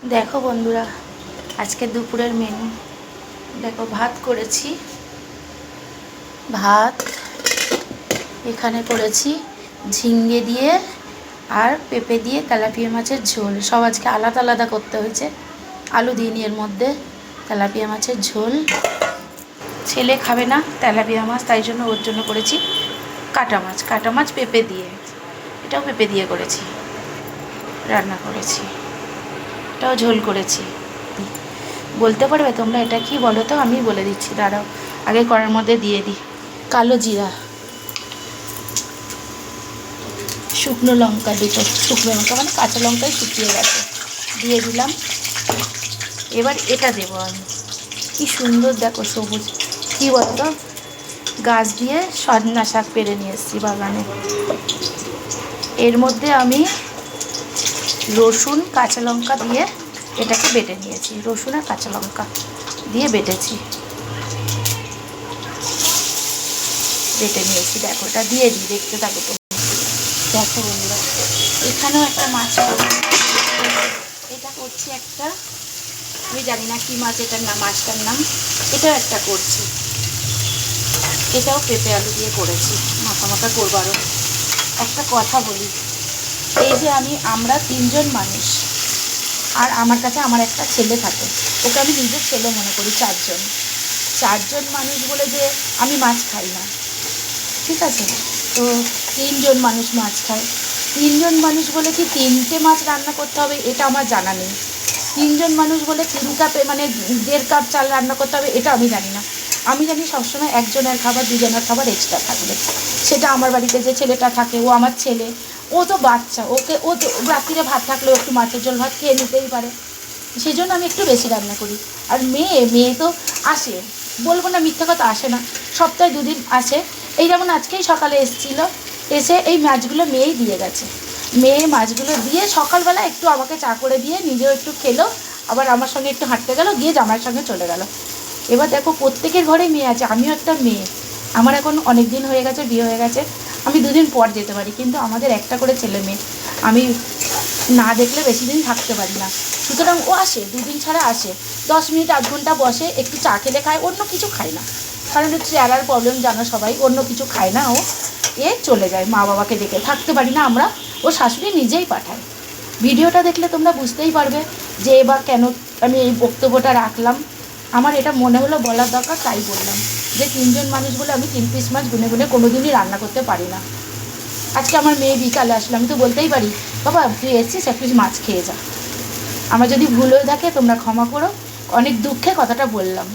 দেখো বন্ধুরা, আজকে দুপুরের মেনু দেখো। ভাত করেছি, ভাত এখানে করেছি ঝিঙ্গে দিয়ে আর পেঁপে দিয়ে তেলাপিয়া মাছের ঝোল। সব আজকে আলাদা আলাদা করতে হয়েছে, আলু দিইনি এর মধ্যে। তেলাপিয়া মাছের ঝোল, ছেলে খাবে না তেলাপিয়া মাছ, তাই জন্য ওর জন্য করেছি কাটা মাছ পেঁপে দিয়ে। এটাও পেঁপে দিয়ে করেছি, রান্না করেছি। এটাও ঝোল করেছি। বলতে পারবে তোমরা এটা কি বলো তো? আমি বলে দিচ্ছি, দাঁড়াও আগে কড়ার মধ্যে দিয়ে দিই। কালো জিরা, শুকনো লঙ্কা দুটো, শুকনো লঙ্কা মানে কাঁচা লঙ্কাই শুকিয়ে গেছে, দিয়ে দিলাম। এবার এটা দেবো আমি। কি সুন্দর দেখো সবুজ, কী বলো তো, গাছ দিয়ে সজনা শাক পেরে নিয়ে এসেছি বাগানে। এর মধ্যে আমি রসুন কাঁচা লঙ্কা দিয়ে এটাকে বেটে নিয়েছি, রসুন আর কাঁচা লঙ্কা দিয়ে বেটে নিয়েছি। দেখো এটা দিয়ে দিই, দেখতে থাকো তো। দেখো বন্ধুরা, এখানেও একটা মাছ পাবো। এটা করছি একটা, আমি জানি না কি মাছ, এটার নাম, মাছটার নাম। এটাও একটা করছি, এটাও পেঁপে আলু দিয়ে করেছি। মাথা করবো আরও। একটা কথা বলি, এই যে আমরা তিনজন মানুষ, আর আমার কাছে আমার একটা ছেলে থাকে, ওকে আমি নিজের ছেলে মনে করি। চারজন মানুষ বলে যে আমি মাছ খাই না, ঠিক আছে? তো তিনজন মানুষ মাছ খায়। তিনজন মানুষ বলে কি 3টে মাছ রান্না করতে হবে এটা আমার জানা নেই। তিনজন মানুষ বলে 3 কাপে মানে 1.5 কাপ চাল রান্না করতে হবে এটা আমি জানি না। আমি জানি সবসময় একজনের খাবার, দুজনের খাবার এক্সট্রা থাকবে। সেটা আমার বাড়িতে যে ছেলেটা থাকে, ও আমার ছেলে, ও তো বাচ্চা, ও তো রাত্রিরে ভাত থাকলেও একটু মাছের ঝোল ভাত খেয়ে নিতেই পারে। সেই জন্য আমি একটু বেশি রান্না করি। আর মেয়ে তো আসে, বলবো না মিথ্যা কথা, আসে না, সপ্তাহে 2 দিন আসে। এই যেমন আজকেই সকালে এসেছিলো, এসে এই মাছগুলো মেয়েই দিয়ে গেছে। মেয়ে মাছগুলো দিয়ে সকালবেলা একটু আমাকে চা করে দিয়ে নিজেও একটু খেলো, আবার আমার সঙ্গে একটু হাঁটতে গেলো, গিয়ে জামাইয়ের সঙ্গে চলে গেল। এবার দেখো প্রত্যেকের ঘরেই মেয়ে আছে, আমিও একটা মেয়ে। আমার এখন অনেক দিন হয়ে গেছে, বিয়ে হয়ে গেছে, আমি 2 দিন পর যেতে পারি, কিন্তু আমাদের একটা করে ছেলে মেয়ে। আমি না দেখলে বেশি দিন থাকতে পারি না। সুতরাং ও আসে, 2 দিন ছাড়া আসে, 10 মিনিট 1 ঘন্টা বসে, একটু চা খেলে খায়, অন্য কিছু খায় না। কারণ হচ্ছে চেহারার প্রবলেম জানো সবাই, অন্য কিছু খায় না ও। চলে যায়, মা বাবাকে দেখে থাকতে পারি না আমরা, ও শাশুড়ি নিজেই পাঠায়। ভিডিওটা দেখলে তোমরা বুঝতেই পারবে যে এবার কেন আমি এই বক্তব্যটা রাখলাম। আমার এটা মনে হলো বলার দরকার, তাই বললাম যে 3জন মানুষ বলে আমি 3 পিস মাছ গুনে গুনে কোনো দিনই রান্না করতে পারি না। আজকে আমার মেয়ে বিকালে আসলো, আমি তো বলতেই পারি, বাবা তুই এসেছিস, 1 পিস মাছ খেয়ে যা। আমার যদি ভুল হয়ে থাকে তোমরা ক্ষমা করো, অনেক দুঃখে কথাটা বললাম।